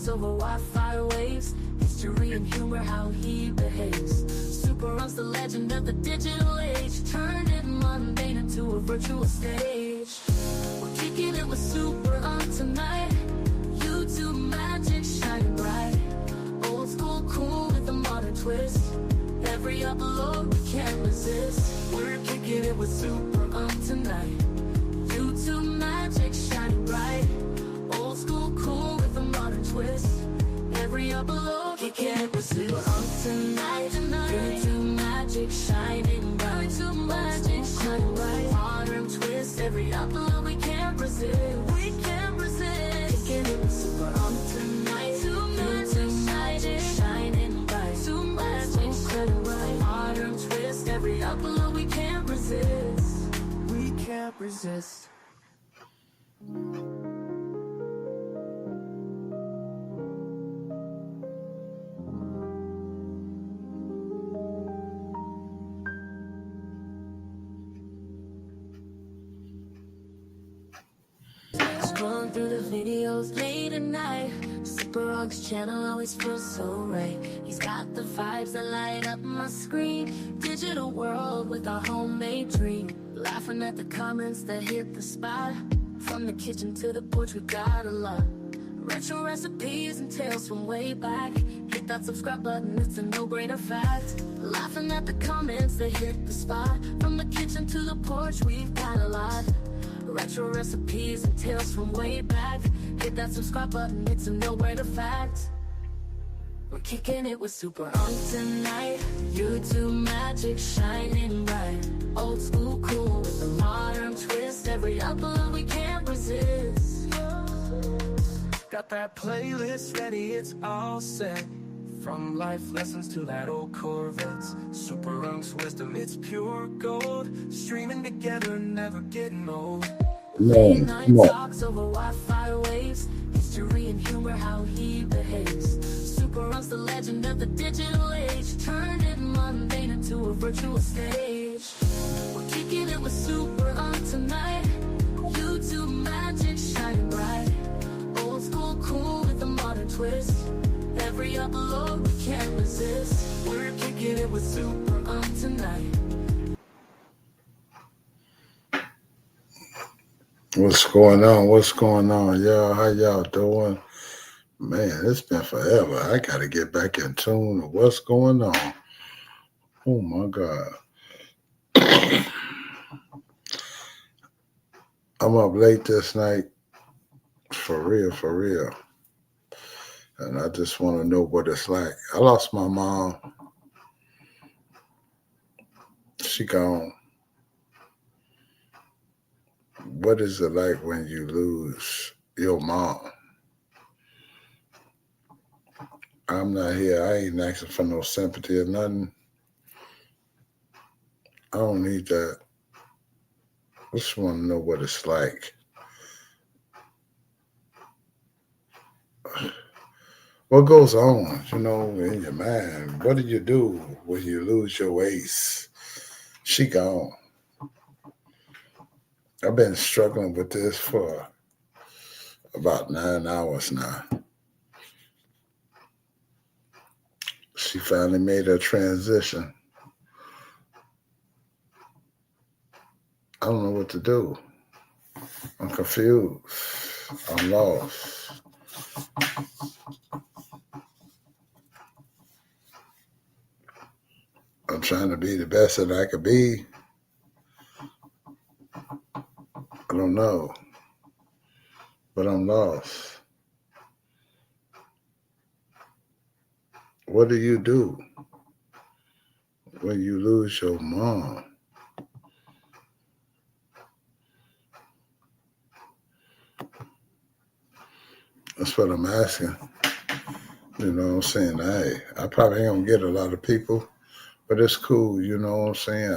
talks over Wi-Fi waves. History and humor, how he behaves. Super runs the legend of the digital age. Turned it mundane into a virtual stage. We're kicking it with Super on tonight. YouTube magic shining bright. Old school cool with a modern twist. Every upload we can't resist. We're kicking it with Super on tonight. YouTube magic shining bright. Old school cool with a modern twist. Every upload we can't resist. We're on tonight. YouTube magic shining bright. YouTube magic shining bright. Modern twist. Every upload we can't resist. We can't resist. Kicking it with Super on tonight. YouTube magic shining bright. YouTube magic shining bright. Modern twist. Every upload we can't resist. We can't resist. Scrolling through the videos late at night. Super Og's channel always feels so right. He's got the vibes that light up my screen. Digital world with a homemade dream. Laughing at the comments that hit the spot. From the kitchen to the porch, we got a lot. Retro recipes and tales from way back. Hit that subscribe button, it's a no-brainer fact. Laughing at the comments that hit the spot. From the kitchen to the porch, we've got a lot. Retro recipes and tales from way back. Hit that subscribe button, it's a no-brainer fact. We're kicking it with Super on tonight. YouTube magic shining bright. Old school cool with a modern twist. Every upload we can't resist. Got that playlist ready, it's all set. From life lessons to that old Corvettes. Super Unc's wisdom, it's pure gold. Streaming together, never getting old. Late night talks over Wi-Fi waves. History and humor, how he behaves. Super runs the legend of the digital age. Turned it mundane into a virtual stage. We're kicking it with Super on tonight. YouTube magic shining bright. Old school cool with a modern twist. Every upload we can't resist. We're kicking it with Super on tonight. What's going on? What's going on, y'all? How y'all doing? Man, it's been forever. I gotta get back in tune with what's going on. Oh my God. I'm up late this night. For real, for real. And I just want to know what it's like. I lost my mom. She gone. What is it like when you lose your mom? I'm not here. I ain't asking for no sympathy or nothing. I don't need that. I just want to know what it's like. What goes on, in your mind? What do you do when you lose your ace? She gone. I've been struggling with this for about 9 hours now. She finally made her transition. I don't know what to do. I'm confused. I'm lost. I'm trying to be the best that I could be. I don't know. But I'm lost. What do you do when you lose your mom? That's what I'm asking. You know what I'm saying? Hey, I probably ain't gonna get a lot of people, but it's cool, you know what I'm saying?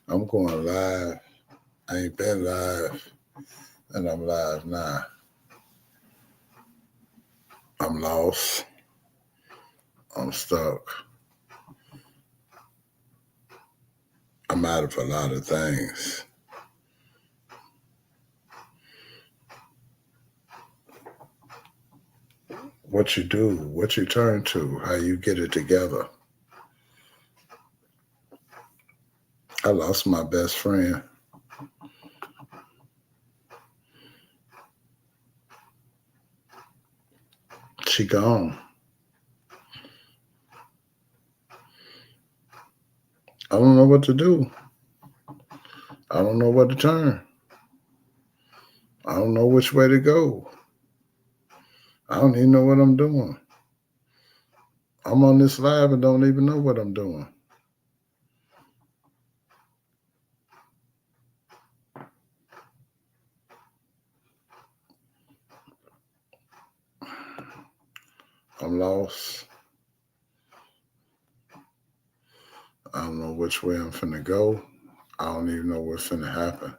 I'm going live. I ain't been live, and I'm live now. I'm lost. I'm stuck. I'm out of a lot of things. what you do, what you turn to, how you get it together. I lost my best friend. She gone. I don't know what to do. I don't know where to turn. I don't know which way to go. I don't even know what I'm doing. I'm on this live and don't even know what I'm doing. I'm lost. I don't know which way I'm finna go. I don't even know what's finna happen.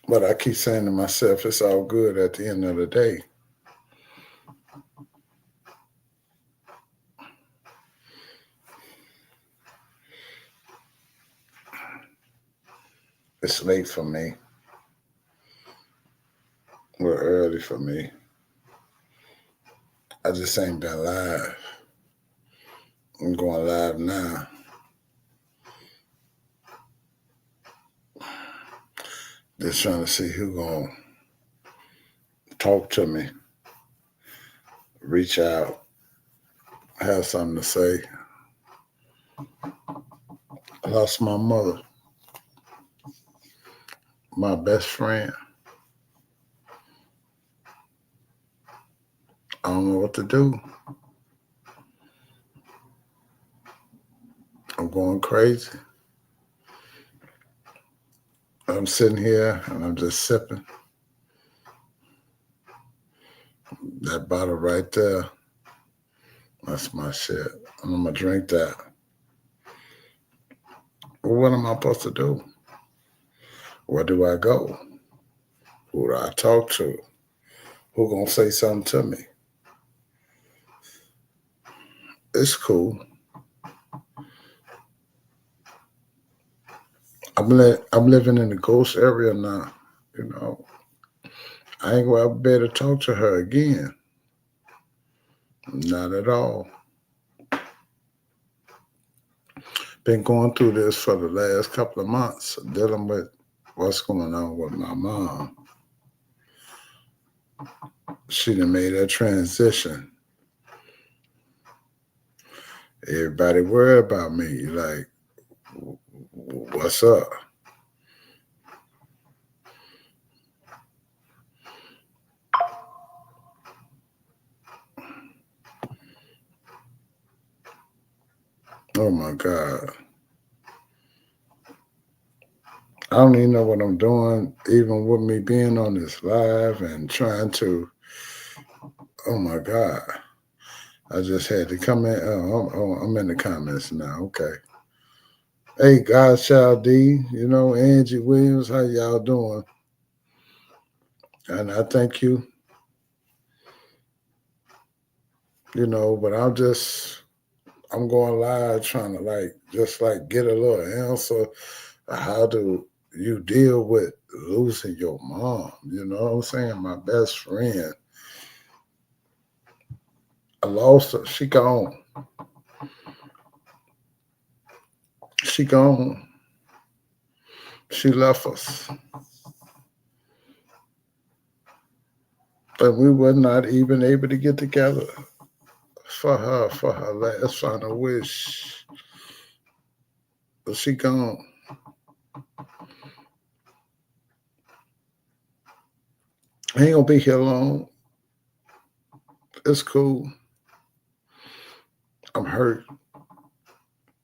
But I keep saying to myself, it's all good at the end of the day. It's late for me. We're early for me. I just ain't been live. I'm going live now. Just trying to see who gonna talk to me, reach out, have something to say. I lost my mother, my best friend. I don't know what to do. I'm going crazy. I'm sitting here and I'm just sipping. That bottle right there, that's my shit. And I'm gonna drink that. Well, what am I supposed to do? Where do I go? Who do I talk to? Who gonna say something to me? It's cool. I'm living in the ghost area now. You know, I ain't gonna be able to talk to her again. Not at all. Been going through this for the last couple of months, dealing with what's going on with my mom. She done made that transition. Everybody worried about me. Like, what's up? Oh my God. I don't even know what I'm doing, even with me being on this live and trying to. Oh my God. I just had to come in. I'm in the comments now. Okay. Hey, Godchild D, Angie Williams, how y'all doing? And I thank you, but I'm going live trying to just get a little answer. How do you deal with losing your mom? You know what I'm saying? My best friend. I lost her. She gone. She gone. She left us. But we were not even able to get together for her last final wish. But she gone. I ain't gonna be here long. It's cool. I'm hurt.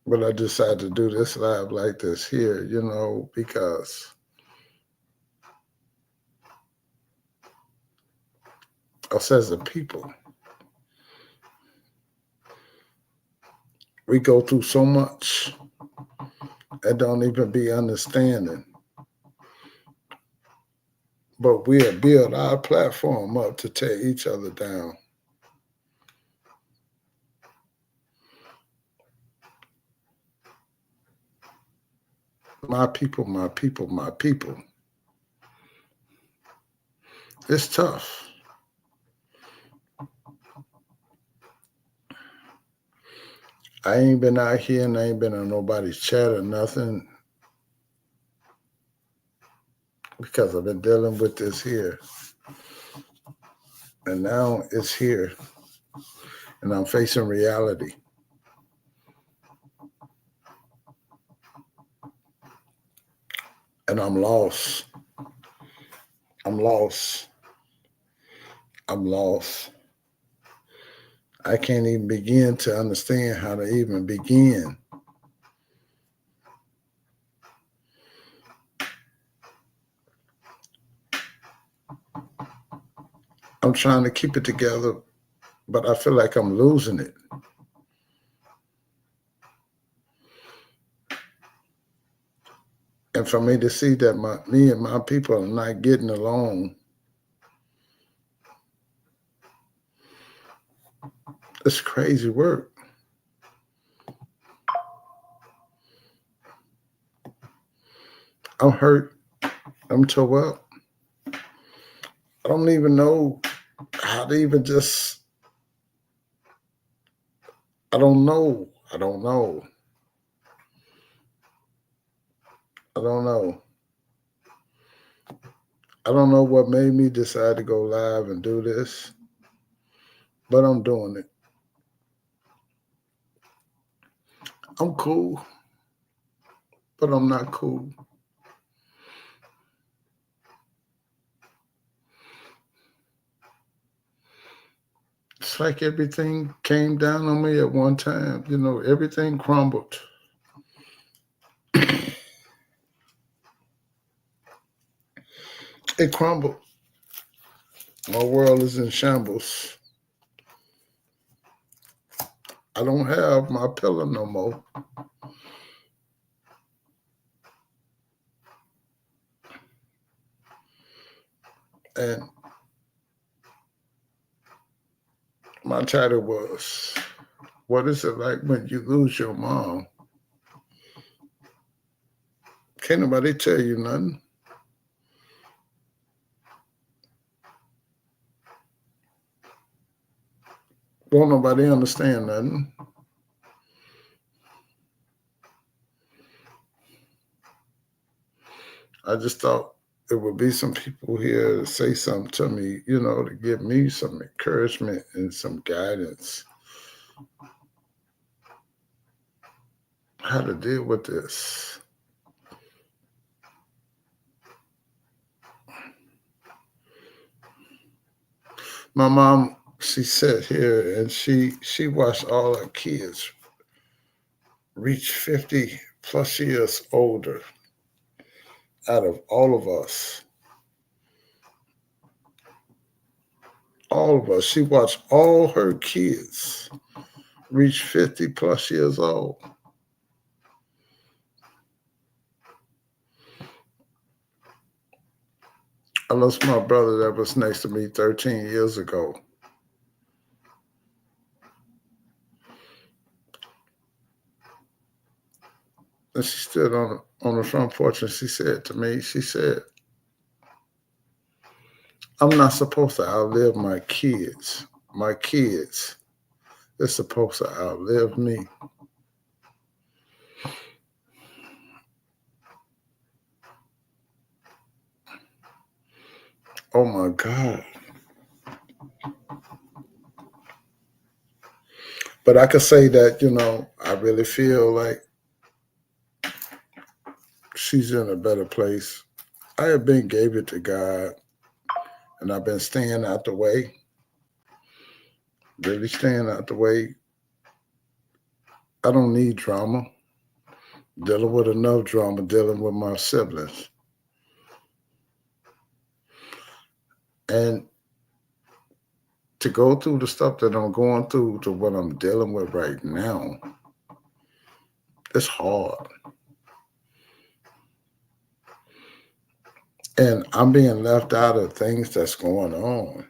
But I decided to do this live like this here, because us as a people, we go through so much and don't even be understanding. But we'll build our platform up to tear each other down. My people, my people, my people. It's tough. I ain't been out here and I ain't been on nobody's chat or nothing because I've been dealing with this here. And now it's here. And I'm facing reality. And I'm lost. I'm lost. I'm lost. I can't even begin to understand how to even begin. I'm trying to keep it together, but I feel like I'm losing it. And for me to see that me and my people are not getting along, it's crazy work. I'm hurt. I'm tore up. I don't even know how to even just, I don't know. I don't know. I don't know. I don't know what made me decide to go live and do this, but I'm doing it. I'm cool, but I'm not cool. It's like everything came down on me at one time. You know, everything crumbled. It crumbled. My world is in shambles. I don't have my pillow no more. And my title was, What is it like when you lose your mom? Can't nobody tell you nothing. Won't nobody understand nothing. I just thought it would be some people here to say something to me, you know, to give me some encouragement and some guidance how to deal with this. My mom, she sat here and she watched all her kids reach 50 plus years older out of all of us. All of us. She watched all her kids reach 50 plus years old. I lost my brother that was next to me 13 years ago. And she stood on the front porch and she said to me, she said, I'm not supposed to outlive my kids. My kids are supposed to outlive me. Oh my God. But I could say that, you know, I really feel like she's in a better place. I have been gave it to God and I've been staying out the way, really staying out the way. I don't need drama. Dealing with enough drama, dealing with my siblings. And to go through the stuff that I'm going through to what I'm dealing with right now, it's hard. And I'm being left out of things that's going on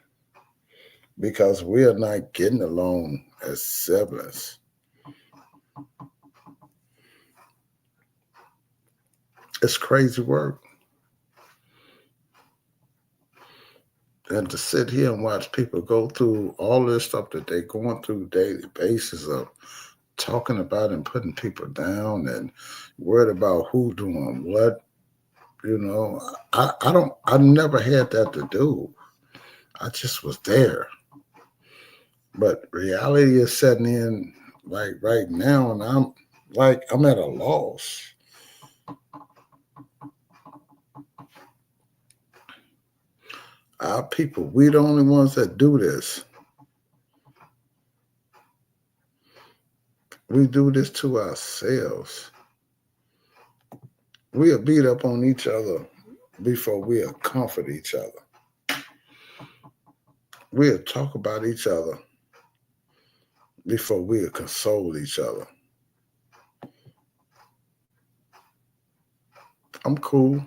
because we are not getting along as siblings. It's crazy work. And to sit here and watch people go through all this stuff that they're going through daily basis of talking about and putting people down and worried about who doing what, I never had that to do. I just was there. But reality is setting in like right now, and I'm at a loss. Our people, we the only ones that do this. We do this to ourselves. We'll beat up on each other before we'll comfort each other. We'll talk about each other before we'll console each other. I'm cool.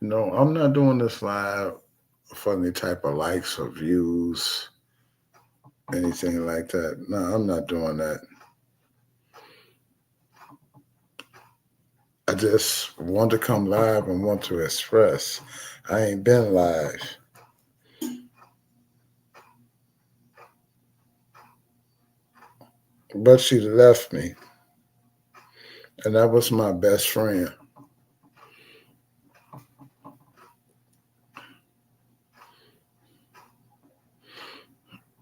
I'm not doing this live for any type of likes or views, anything like that. No, I'm not doing that. I just want to come live and want to express. I ain't been live. But she left me. And that was my best friend.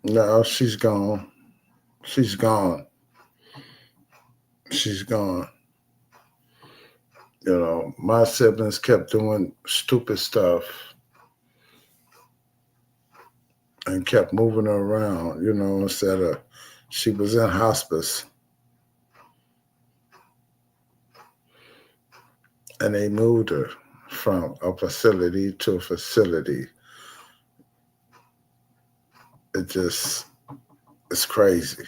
No, she's gone. She's gone. She's gone. My siblings kept doing stupid stuff and kept moving her around, instead of she was in hospice. And they moved her from a facility to a facility. It's crazy.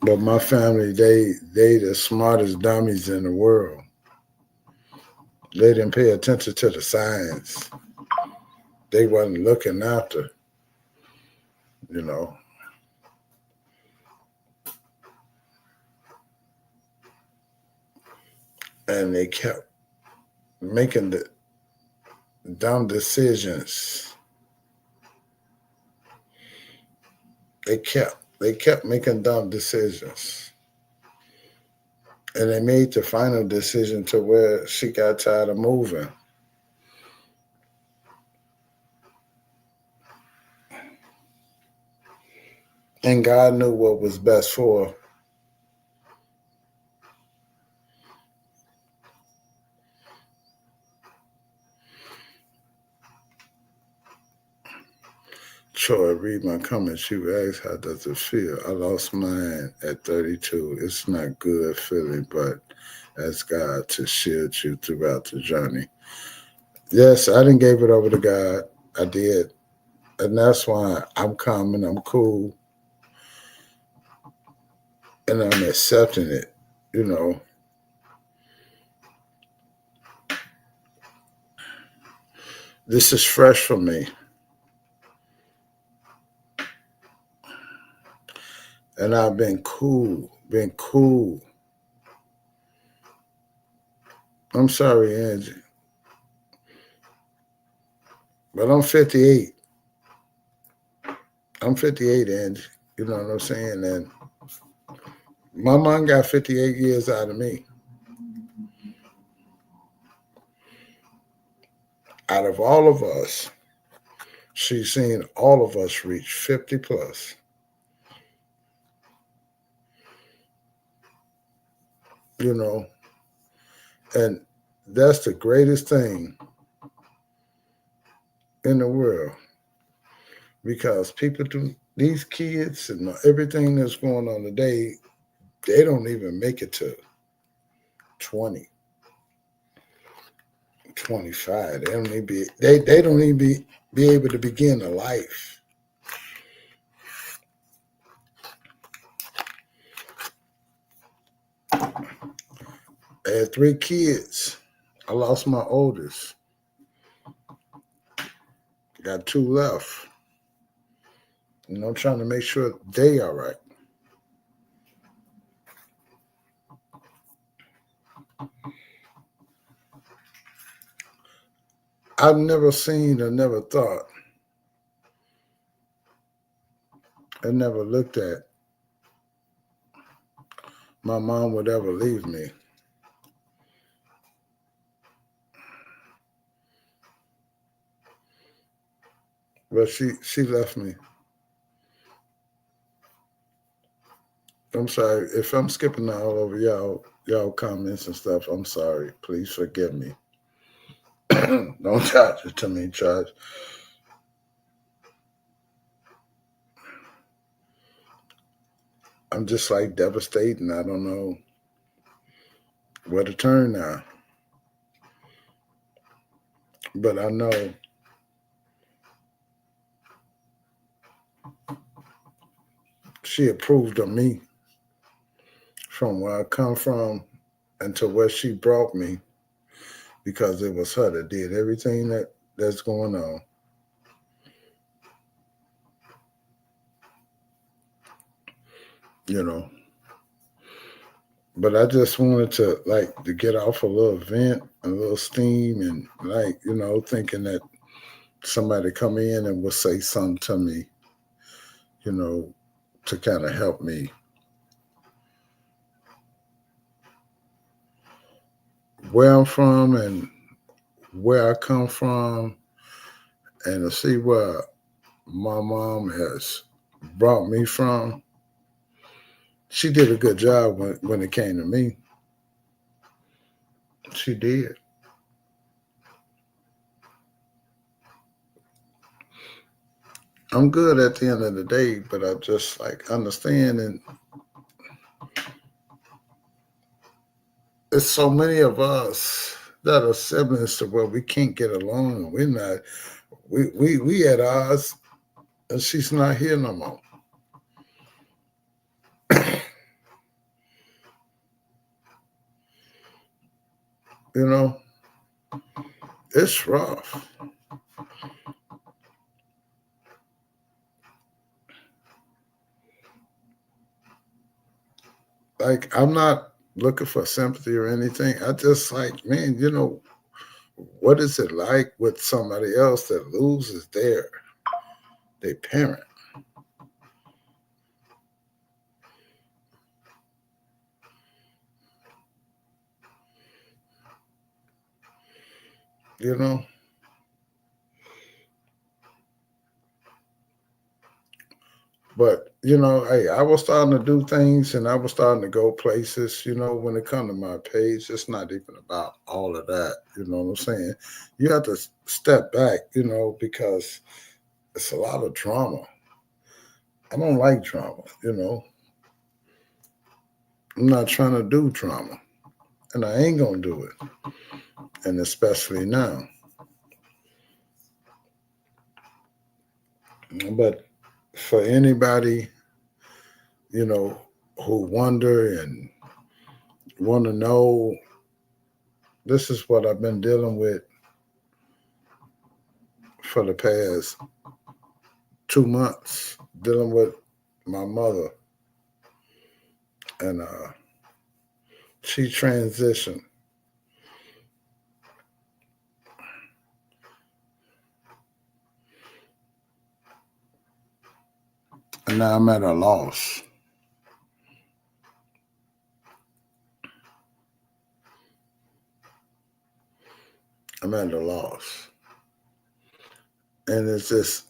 But my family, they the smartest dummies in the world. They didn't pay attention to the signs. They wasn't looking after, you know. And they kept making the dumb decisions. They kept making dumb decisions. And they made the final decision to where she got tired of moving. And God knew what was best for her. Troy, read my comments. You asked, how does it feel? I lost mine at 32. It's not good feeling, but ask God to shield you throughout the journey. Yes, I didn't give it over to God. I did. And that's why I'm calm and I'm cool. And I'm accepting it, This is fresh for me. And I've been cool. I'm sorry, Angie. But I'm 58. I'm 58, Angie. You know what I'm saying? And my mom got 58 years out of me. Out of all of us, she's seen all of us reach 50 plus. And that's the greatest thing in the world, because people do, these kids and everything that's going on today, they don't even make it to 20, 25. They don't even they don't even be able to begin a life. I had 3 kids. I lost my oldest. Got 2 left. Trying to make sure they all right. I've never seen or never thought, I never looked at my mom would ever leave me. But she left me. I'm sorry if I'm skipping all over y'all comments and stuff. I'm sorry. Please forgive me. Don't charge it to me, charge. I'm just like devastated. I don't know where to turn now. But I know she approved of me from where I come from and to where she brought me because it was her that did everything that's going on. You know. But I just wanted to get off a little vent, a little steam, and thinking that somebody come in and will say something to me, to kind of help me. Where I'm from and where I come from, and to see where my mom has brought me from, she did a good job when it came to me. She did. I'm good at the end of the day, but I just understand, and there's so many of us that are siblings to where we can't get along. We're not. We at odds, and she's not here no more. You know, it's rough. I'm not looking for sympathy or anything. I just man, what is it like with somebody else that loses their parent? You know? But, hey, I was starting to do things and I was starting to go places, when it comes to my page. It's not even about all of that. You know what I'm saying? You have to step back, because it's a lot of drama. I don't like drama, I'm not trying to do drama. And I ain't going to do it. And especially now. But for anybody, who wonder and want to know, this is what I've been dealing with for the past 2 months, dealing with my mother. And she transitioned. And now I'm at a loss. I'm at a loss. And it's just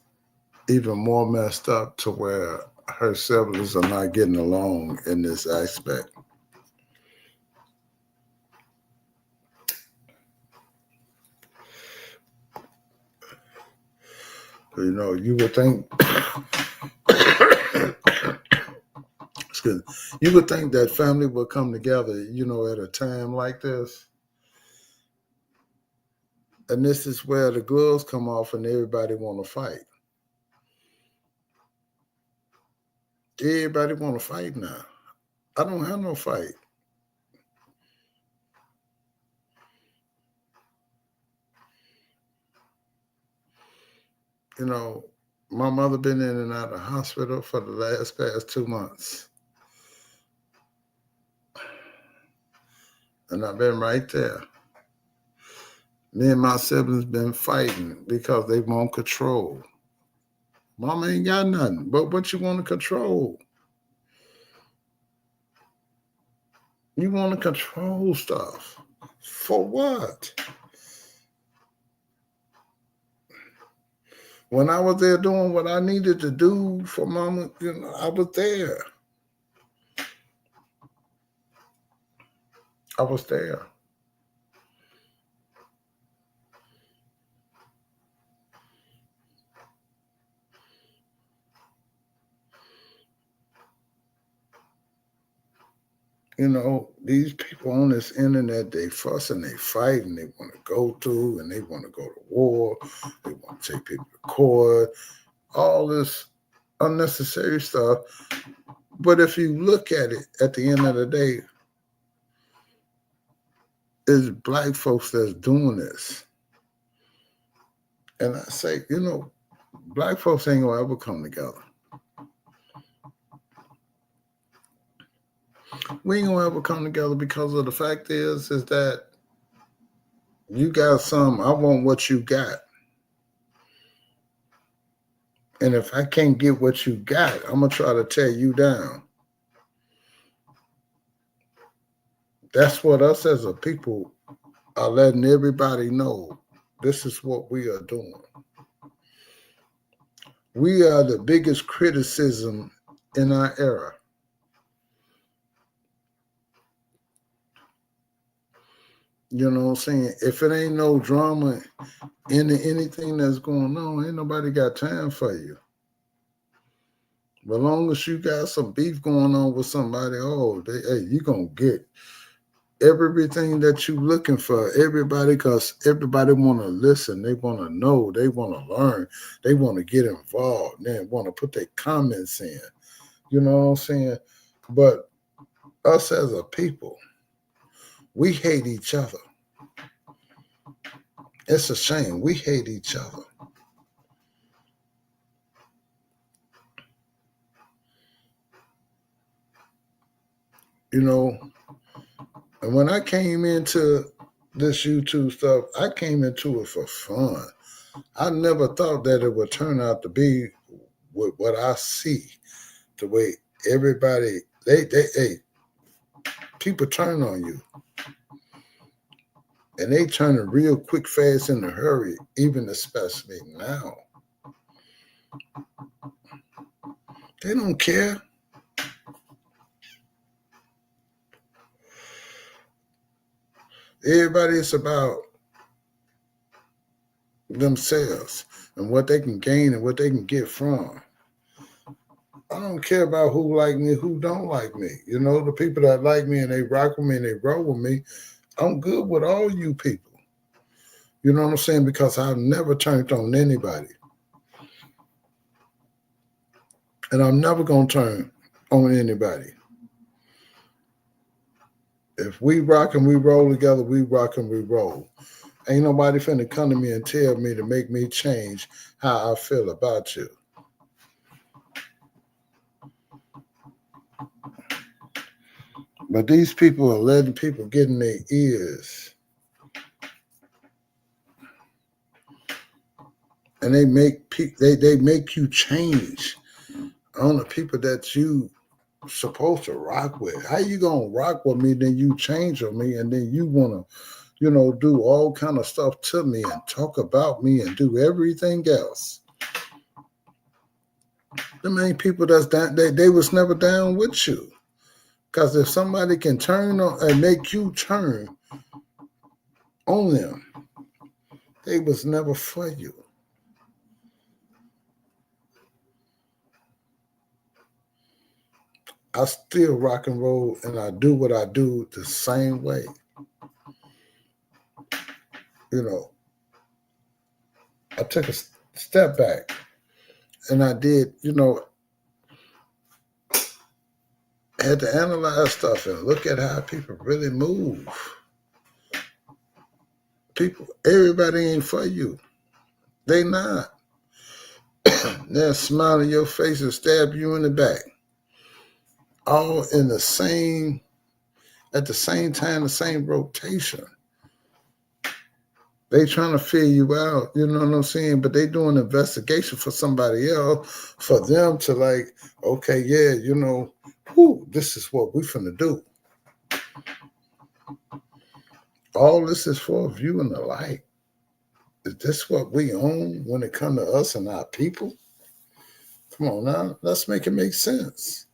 even more messed up to where her siblings are not getting along in this aspect. You would think, excuse me, you would think that family would come together, at a time like this. And this is where the gloves come off and everybody want to fight. Everybody want to fight now. I don't have no fight. My mother been in and out of the hospital for the past 2 months. And I've been right there. Me and my siblings been fighting because they want control. Mama ain't got nothing, but what you want to control? You want to control stuff. For what? When I was there doing what I needed to do for mama, I was there. I was there. These people on this internet, they fussing, they fighting, they want to go to, and they want to go to war. They want to take people to court, all this unnecessary stuff. But if you look at it, at the end of the day, it's black folks that's doing this. And I say, black folks ain't gonna ever come together. We ain't gonna ever come together because of the fact is that you got some, I want what you got. And if I can't get what you got, I'm gonna try to tear you down. That's what us as a people are letting everybody know. This is what we are doing. We are the biggest criticism in our era. You know what I'm saying? If it ain't no drama in anything that's going on, ain't nobody got time for you. But as long as you got some beef going on with somebody, you going to get everything that you looking for. Everybody, because everybody want to listen. They want to know. They want to learn. They want to get involved. They want to put their comments in. You know what I'm saying? But us as a people, we hate each other. It's a shame. We hate each other. And when I came into this YouTube stuff, I came into it for fun. I never thought that it would turn out to be with what I see, the way everybody, people turn on you. And they turn it real quick, fast, in a hurry, even especially now. They don't care. Everybody's about themselves and what they can gain and what they can get from. I don't care about who like me, who don't like me. The people that like me and they rock with me and they roll with me, I'm good with all you people. You know what I'm saying? Because I've never turned on anybody. And I'm never going to turn on anybody. If we rock and we roll together, we rock and we roll. Ain't nobody finna come to me and tell me to make me change how I feel about you. But these people are letting people get in their ears. And they make you change on the people that you supposed to rock with. How you gonna rock with me, then you change on me, and then you wanna, do all kind of stuff to me and talk about me and do everything else. The main people that's down, they was never down with you. Because if somebody can turn on and make you turn on them, they was never for you. I still rock and roll and I do what I do the same way. I took a step back and I did, had to analyze stuff and look at how people really move. Everybody ain't for you. They not. They'll smile in your face and stab you in the back. All in the same, at the same time, the same rotation. They trying to figure you out, you know what I'm saying? But they doing an investigation for somebody else for them to like, okay, yeah, you know, whew, this is what we finna do. All this is for viewing the light. Is this what we own when it come to us and our people? Come on now, let's make it make sense.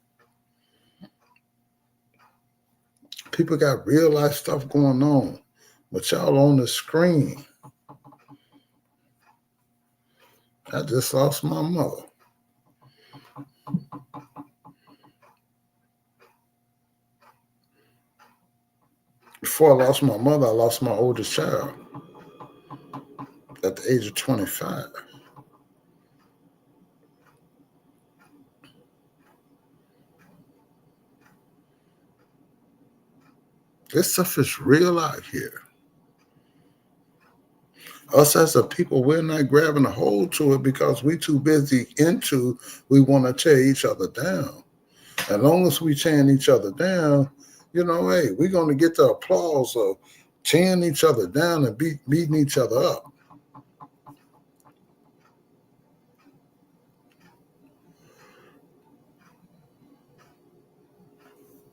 People got real life stuff going on, but y'all on the screen. I just lost my mother. Before I lost my mother, I lost my oldest child at the age of 25. This stuff is real out here. Us as a people, we're not grabbing a hold to it because we too busy into we want to tear each other down. As long as we tearing each other down, you know, hey, we're going to get the applause of tearing each other down and beating each other up.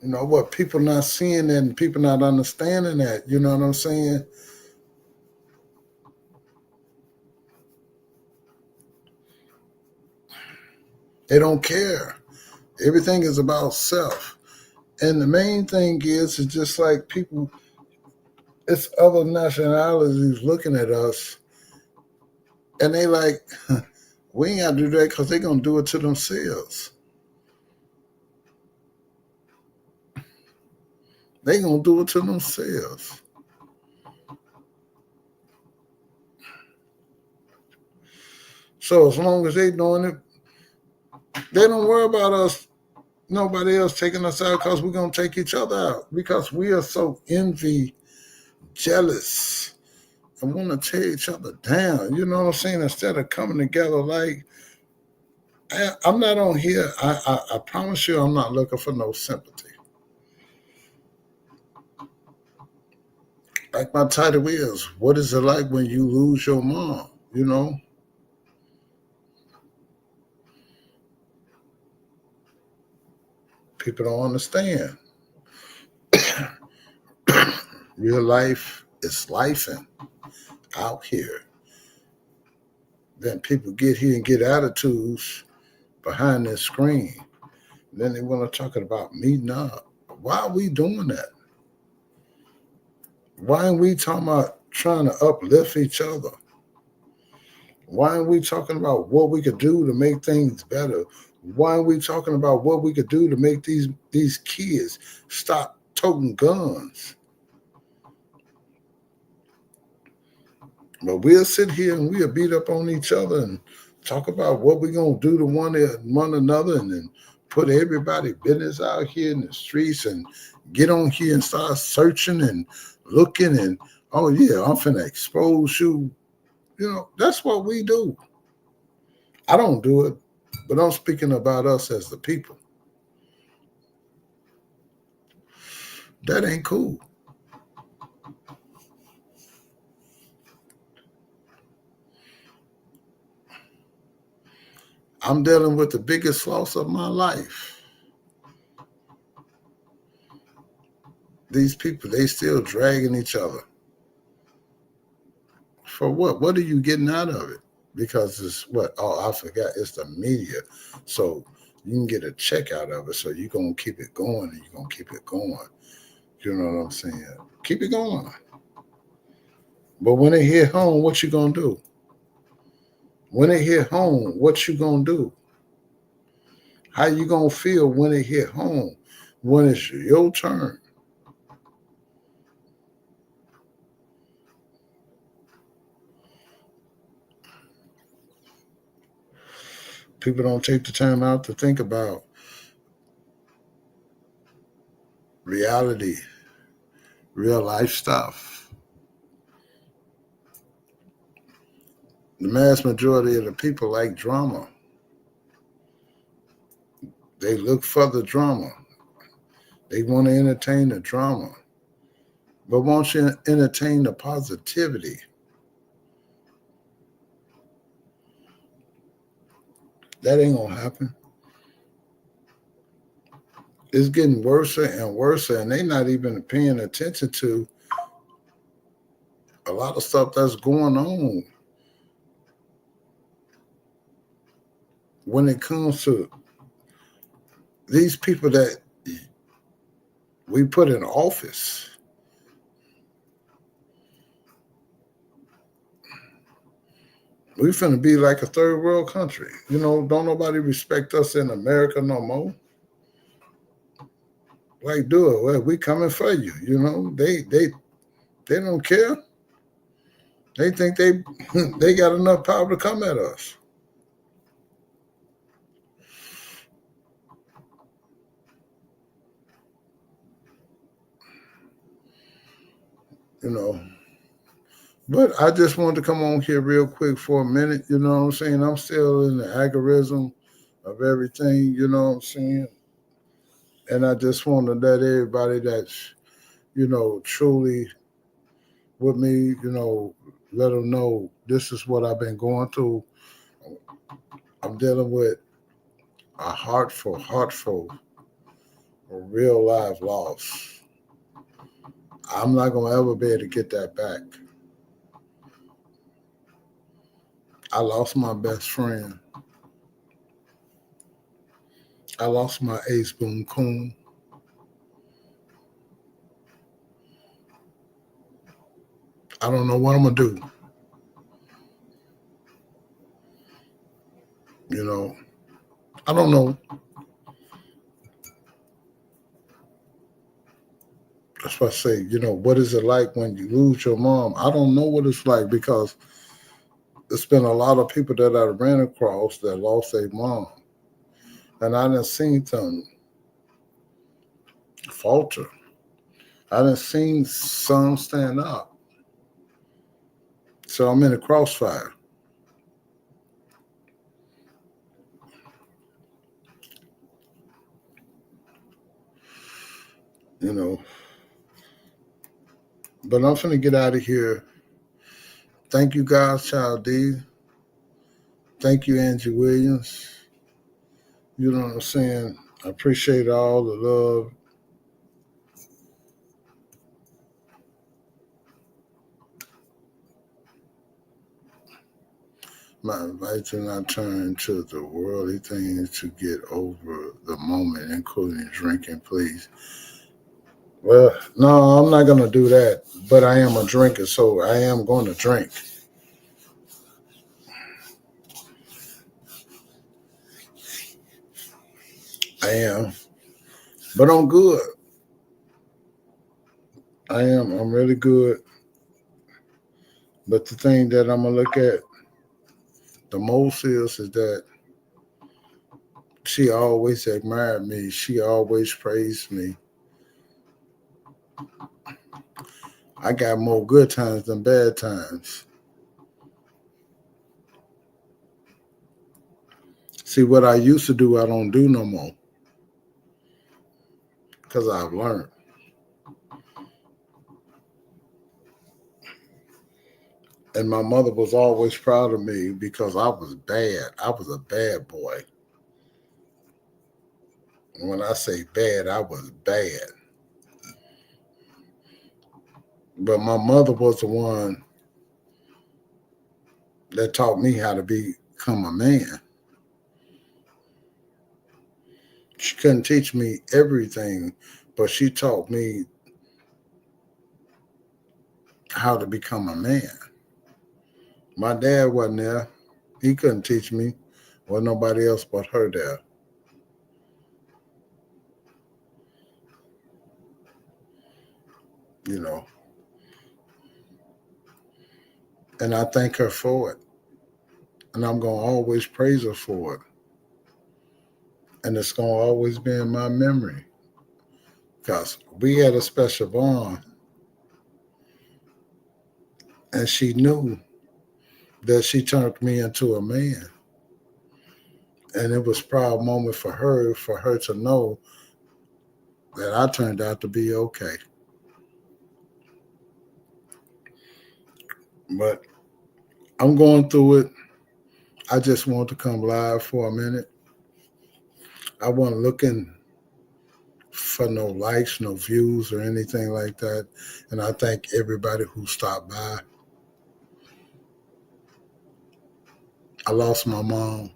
You know what? People not seeing that and people not understanding that. You know what I'm saying? They don't care. Everything is about self. And the main thing is just like people, it's other nationalities looking at us and they like, we ain't got to do that because they're going to do it to themselves. They going to do it to themselves. So as long as they doing it, they don't worry about us, nobody else taking us out because we're going to take each other out because we are so envy, jealous, and want to tear each other down. You know what I'm saying? Instead of coming together like, I'm not on here. I promise you I'm not looking for no sympathy. Like my title is, what is it like when you lose your mom? You know? People don't understand. Real life is lifing out here. Then people get here and get attitudes behind this screen. Then they want to talk about meeting up. Why are we doing that? Why are we talking about trying to uplift each other? Why are we talking about what we could do to make things better? Why are we talking about what we could do to make these kids stop toting guns? But we'll sit here and we'll beat up on each other and talk about what we're going to do to one another and then put everybody business out here in the streets and get on here and start searching and looking and, oh, yeah, I'm finna expose you. You know, that's what we do. I don't do it, but I'm speaking about us as the people. That ain't cool. I'm dealing with the biggest loss of my life. These people, they still dragging each other. For what? What are you getting out of it? Because it's what? Oh, I forgot. It's the media. So you can get a check out of it. So you're going to keep it going and you're going to keep it going. You know what I'm saying? Keep it going. But when they hit home, what you going to do? When they hit home, what you going to do? How you going to feel when they hit home? When it's your turn? People don't take the time out to think about reality, real life stuff. The mass majority of the people like drama. They look for the drama. They want to entertain the drama. But won't you entertain the positivity? That ain't gonna happen. It's getting worse and worse, and they not even paying attention to a lot of stuff that's going on when it comes to these people that we put in office. We finna be like a third world country. You know, don't nobody respect us in America no more. Like, do it. Well, we coming for you. You know, they don't care. They think they got enough power to come at us. You know. But I just wanted to come on here real quick for a minute. You know what I'm saying? I'm still in the algorithm of everything. You know what I'm saying? And I just want to let everybody that's, you know, truly with me, you know, let them know this is what I've been going through. I'm dealing with a heartful, a real life loss. I'm not going to ever be able to get that back. I lost my best friend. I lost my ace boom coon. I don't know what I'm going to do. You know, I don't know. That's why I say, you know, what is it like when you lose your mom? I don't know what it's like because there's been a lot of people that I ran across that lost their mom. And I done seen them falter. I done seen some stand up. So I'm in a crossfire. You know, but I'm finna get out of here. Thank you guys, Child D. Thank you, Angie Williams. You know what I'm saying? I appreciate all the love. My advice do not turn to the worldly things to get over the moment, including drinking, please. Well, no, I'm not going to do that, but I am a drinker, so I am going to drink. I am, but I'm good. I am. I'm really good. But the thing that I'm going to look at the most is that she always admired me. She always praised me. I got more good times than bad times. See, what I used to do, I don't do no more because I've learned. And my mother was always proud of me because I was bad. I was a bad boy. And when I say bad, I was bad. But my mother was the one that taught me how to become a man. She couldn't teach me everything, but she taught me how to become a man. My dad wasn't there. He couldn't teach me. Wasn't nobody else but her there. You know. And I thank her for it. And I'm going to always praise her for it. And it's going to always be in my memory. Because we had a special bond. And she knew that she turned me into a man. And it was a proud moment for her to know that I turned out to be okay. But I'm going through it. I just want to come live for a minute. I wasn't looking for no likes, no views, or anything like that. And I thank everybody who stopped by. I lost my mom.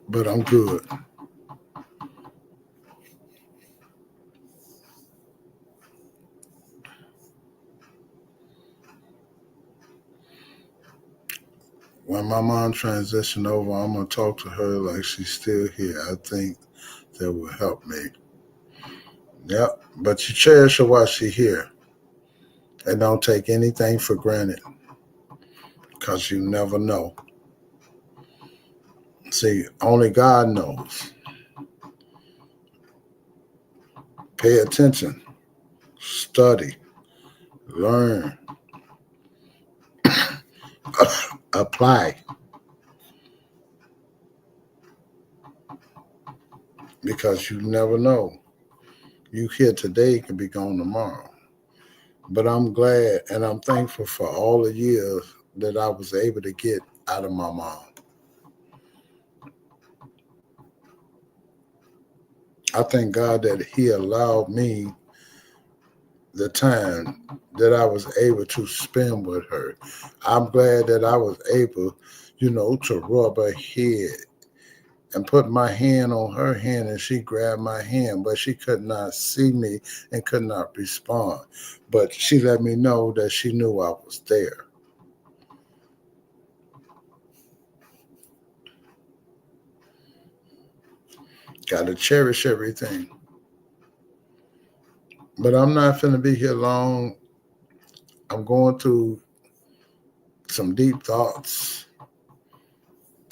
But I'm good. When my mom transitioned over, I'm going to talk to her like she's still here. I think that will help me. Yep. But you cherish her while she's here. And don't take anything for granted because you never know. See, only God knows. Pay attention, study, learn, apply, because you never know. You here today can be gone tomorrow. But I'm glad and I'm thankful for all the years that I was able to get out of my mom. I thank God that He allowed me the time that I was able to spend with her. I'm glad that I was able, to rub her head and put my hand on her hand and she grabbed my hand, but she could not see me and could not respond. But she let me know that she knew I was there. Got to cherish everything. But I'm not going to be here long. I'm going through some deep thoughts.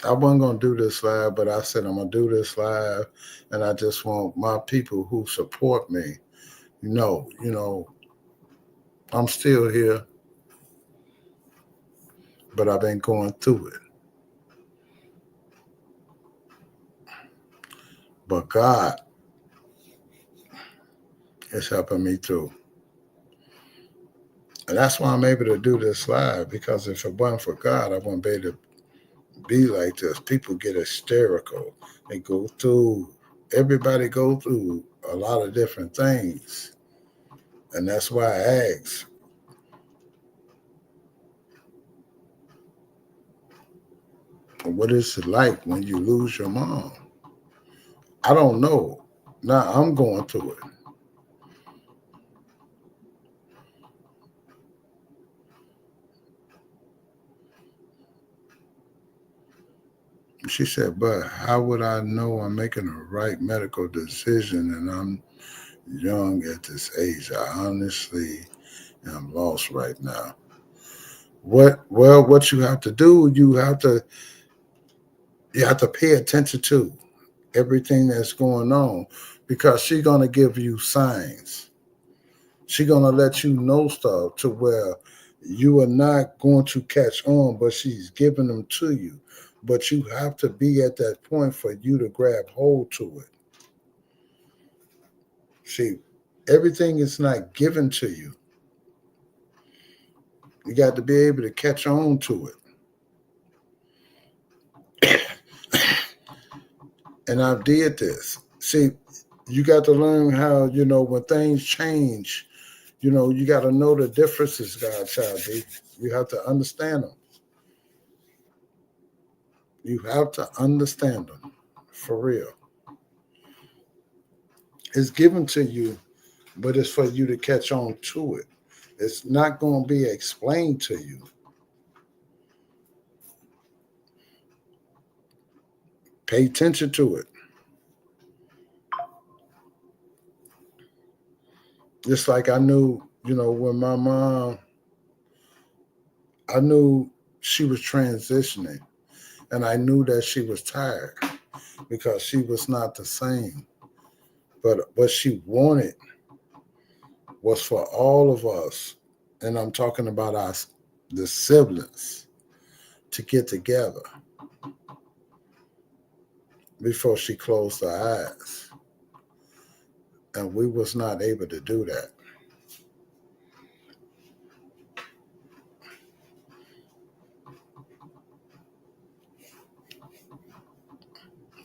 I wasn't going to do this live, but I said I'm going to do this live. And I just want my people who support me, I'm still here, but I've been going through it. But God is helping me through. And that's why I'm able to do this live, because if it wasn't for God, I wouldn't be able to be like this. People get hysterical. They go through, everybody go through a lot of different things. And that's why I ask, what is it like when you lose your mom? I don't know. Now I'm going through it. She said, but how would I know I'm making the right medical decision and I'm young at this age? I honestly am lost right now. What you have to do, you have to pay attention to everything that's going on, because she's gonna give you signs. She's gonna let you know stuff to where you are not going to catch on, but she's giving them to you. But you have to be at that point for you to grab hold to it. See, everything is not given to you. You got to be able to catch on to it. And I did this. See, you got to learn how, when things change, you got to know the differences, Godchild. You have to understand them. You have to understand them for real. It's given to you, but it's for you to catch on to it. It's not going to be explained to you. Pay attention to it. Just like I knew, when my mom, I knew she was transitioning, and I knew that she was tired because she was not the same. But what she wanted was for all of us, and I'm talking about us, the siblings, to get together before she closed her eyes. And we was not able to do that.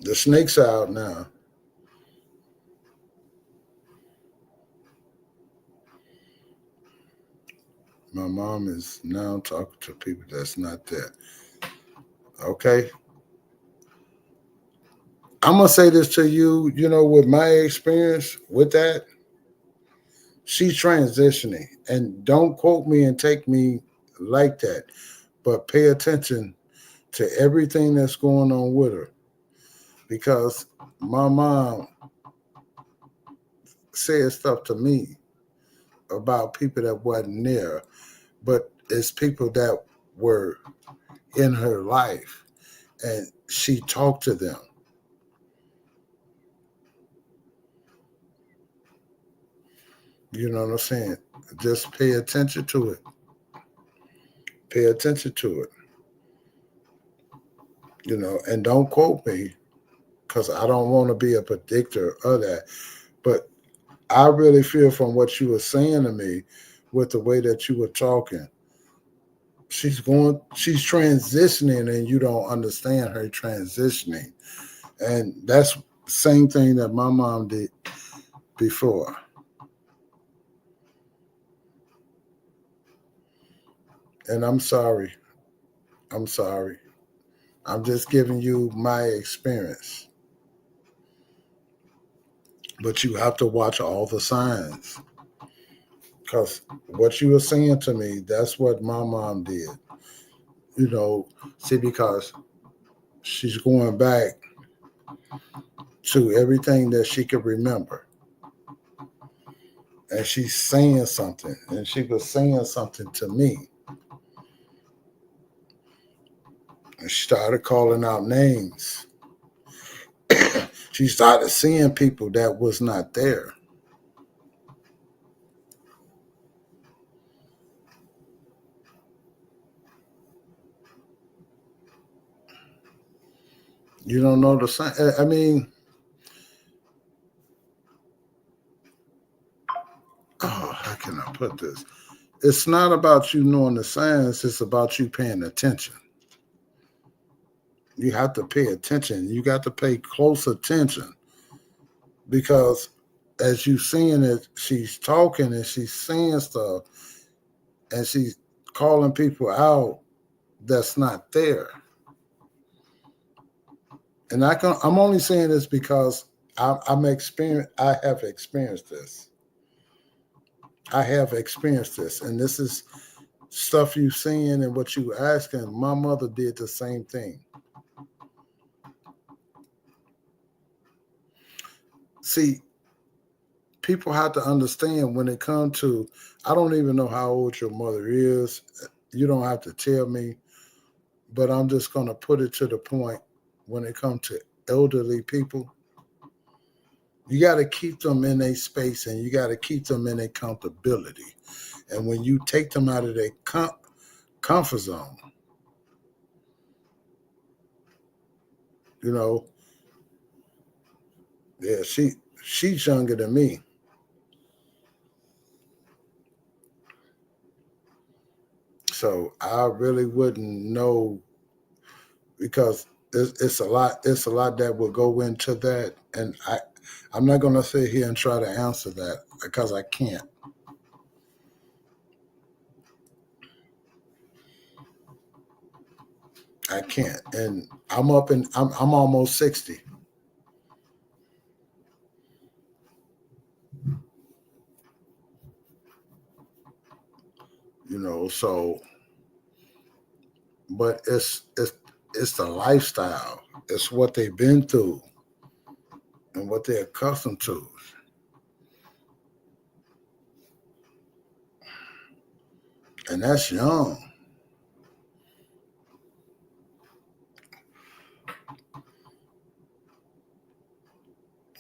The snakes are out now. My mom is now talking to people that's not there. Okay. I'm gonna say this to you, with my experience with that, she's transitioning. And don't quote me and take me like that, but pay attention to everything that's going on with her. Because my mom said stuff to me about people that wasn't there, but it's people that were in her life and she talked to them. You know what I'm saying? Just pay attention to it. Pay attention to it. And don't quote me because I don't want to be a predictor of that. But I really feel from what you were saying to me with the way that you were talking, she's transitioning and you don't understand her transitioning. And that's the same thing that my mom did before. And I'm sorry. I'm sorry. I'm just giving you my experience. But you have to watch all the signs. Because what you were saying to me, that's what my mom did. See, because she's going back to everything that she could remember. And she's saying something. And she was saying something to me. And she started calling out names. She started seeing people that was not there. You don't know the sign. I mean, how can I put this? It's not about you knowing the signs. It's about you paying attention. You have to pay attention. You got to pay close attention because as you seeing it, she's talking and she's saying stuff and she's calling people out that's not there. And I'm only saying this because I'm experienced. I have experienced this. I have experienced this, and this is stuff you've seen and what you were asking. My mother did the same thing. See, people have to understand when it comes to, I don't even know how old your mother is. You don't have to tell me, but I'm just going to put it to the point when it comes to elderly people. You got to keep them in a space and you got to keep them in accountability. And when you take them out of their comfort zone, yeah, she's younger than me. So I really wouldn't know because it's a lot. It's a lot that will go into that, and I'm not going to sit here and try to answer that because I can't. I can't, and I'm almost 60. So but it's the lifestyle. It's what they've been through and what they're accustomed to. And that's young.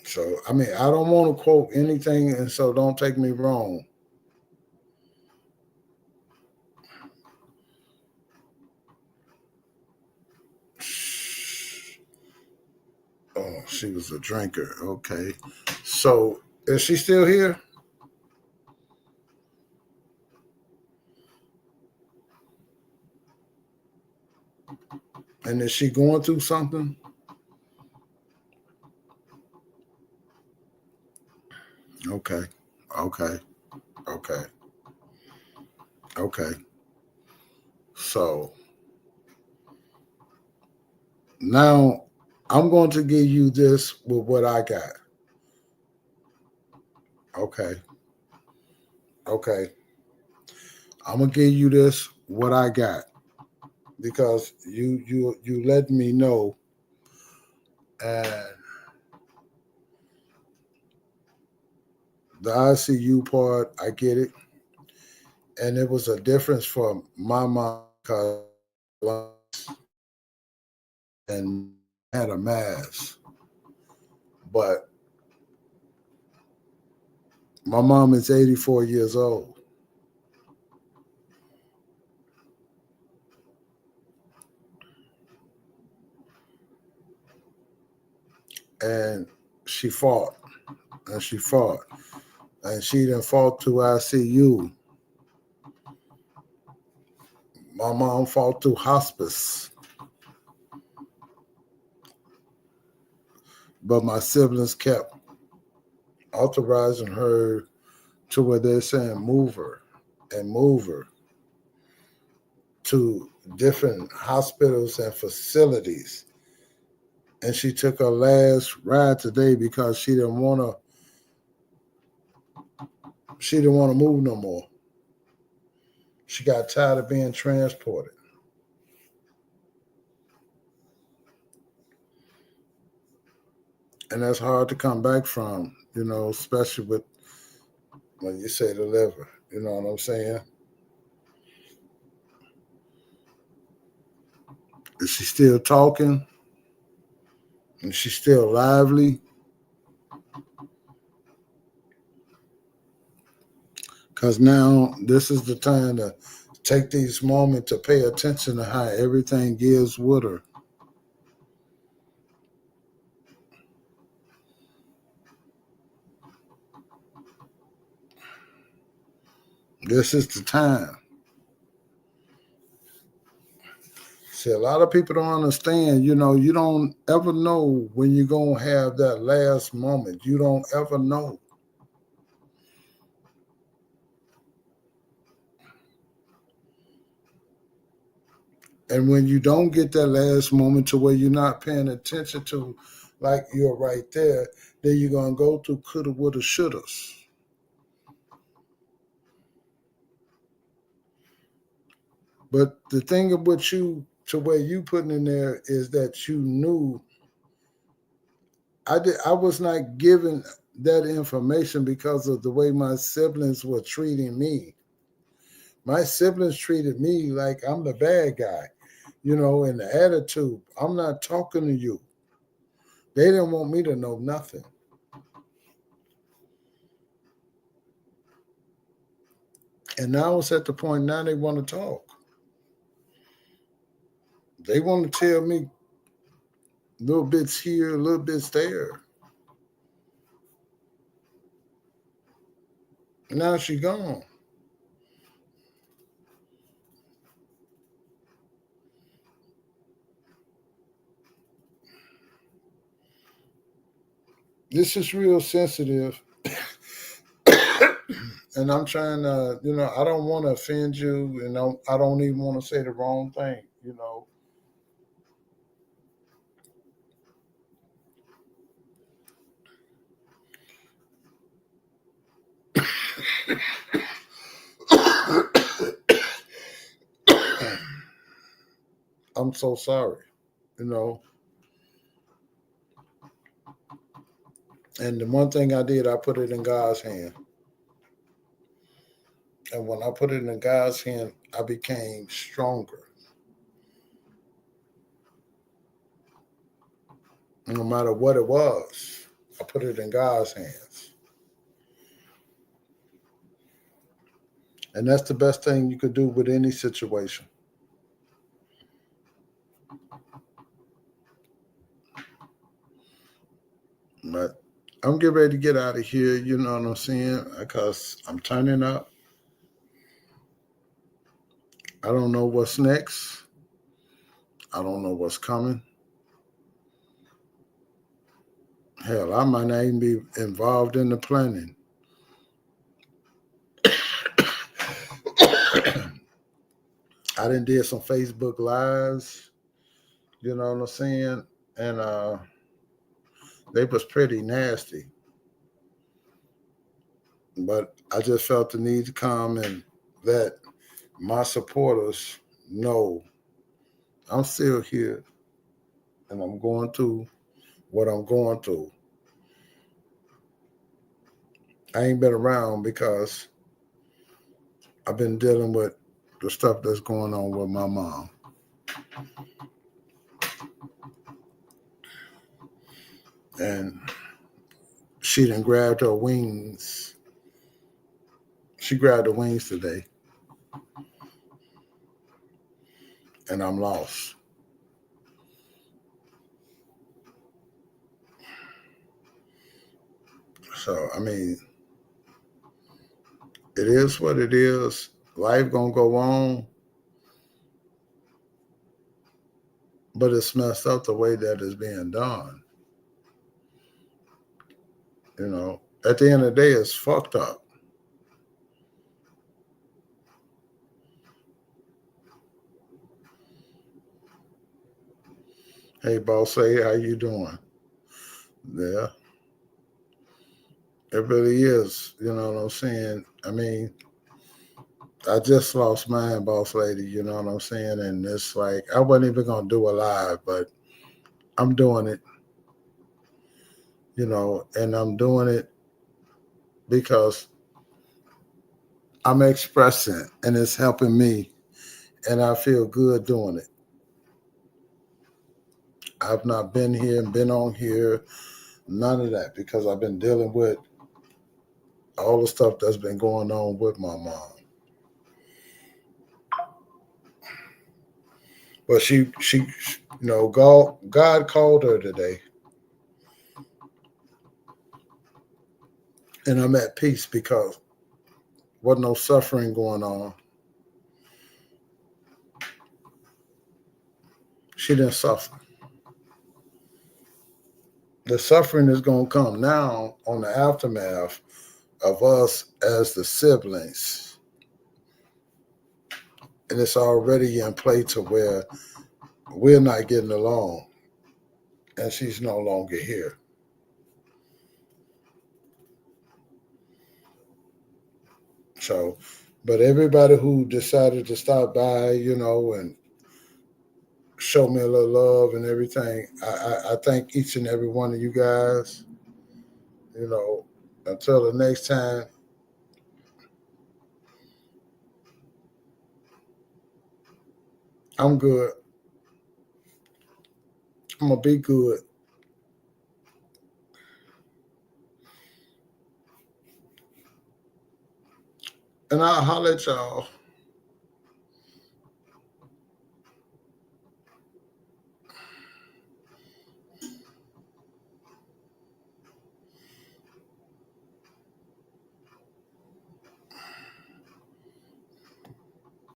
So I mean, I don't want to quote anything, and so don't take me wrong. Oh, she was a drinker. Okay. So is she still here? And is she going through something? Okay. Okay. Okay. Okay. So now I'm going to give you this with what I got. Okay. Okay. I'm gonna give you this what I got because you let me know, and the ICU part I get it, and it was a difference for my mom because and had a mass, but my mom is 84 years old, and she fought and she fought and she didn't fought to ICU. My mom fought through hospice, but my siblings kept authorizing her to where they're saying move her and move her to different hospitals and facilities. And she took her last ride today because she didn't want to move no more. She got tired of being transported. And that's hard to come back from, especially with when you say the liver. You know what I'm saying? Is she still talking? Is she still lively? Because now this is the time to take these moments to pay attention to how everything is with her. This is the time. See, a lot of people don't understand, you don't ever know when you're going to have that last moment. You don't ever know. And when you don't get that last moment to where you're not paying attention to, like you're right there, then you're going to go through coulda, woulda, shouldas. But the thing of what to where you putting in there is that you knew I was not given that information because of the way my siblings were treating me. My siblings treated me like I'm the bad guy, in the attitude. I'm not talking to you. They didn't want me to know nothing. And now it's at the point now they want to talk. They want to tell me little bits here, little bits there. Now she gone. This is real sensitive. And I'm trying to, I don't want to offend you, and I don't even want to say the wrong thing. I'm so sorry, you know. And the one thing I did, I put it in God's hand. And when I put it in God's hand, I became stronger. No matter what it was, I put it in God's hands. And that's the best thing you could do with any situation. But I'm getting ready to get out of here, you know what I'm saying? Because I'm turning up. I don't know what's next. I don't know what's coming. Hell, I might not even be involved in the planning. I done did some Facebook lives, you know what I'm saying? And they was pretty nasty. But I just felt the need to come and let my supporters know I'm still here and I'm going through what I'm going through. I ain't been around because I've been dealing with the stuff that's going on with my mom. And she done grabbed her wings. She grabbed her wings today. And I'm lost. So, I mean, it is what it is. Life gonna go on. But it's messed up the way that it's being done. You know, at the end of the day, it's fucked up. Hey, boss, say, how you doing? Yeah, it really is. You know what I'm saying? I mean, I just lost mine, boss lady. You know what I'm saying? And it's like I wasn't even gonna do a live, but I'm doing it. You know, and I'm doing it because I'm expressing, and it's helping me, and I feel good doing it. I've not been here and been on here, none of that, because I've been dealing with all the stuff that's been going on with my mom. But she, God called her today, and I'm at peace because wasn't no suffering going on. She didn't suffer. The suffering is going to come now on the aftermath of us as the siblings. And it's already in play to where we're not getting along and she's no longer here. So, but everybody who decided to stop by, and show me a little love and everything, I thank each and every one of you guys. Until the next time, I'm good. I'm going to be good. And I'll holler at y'all.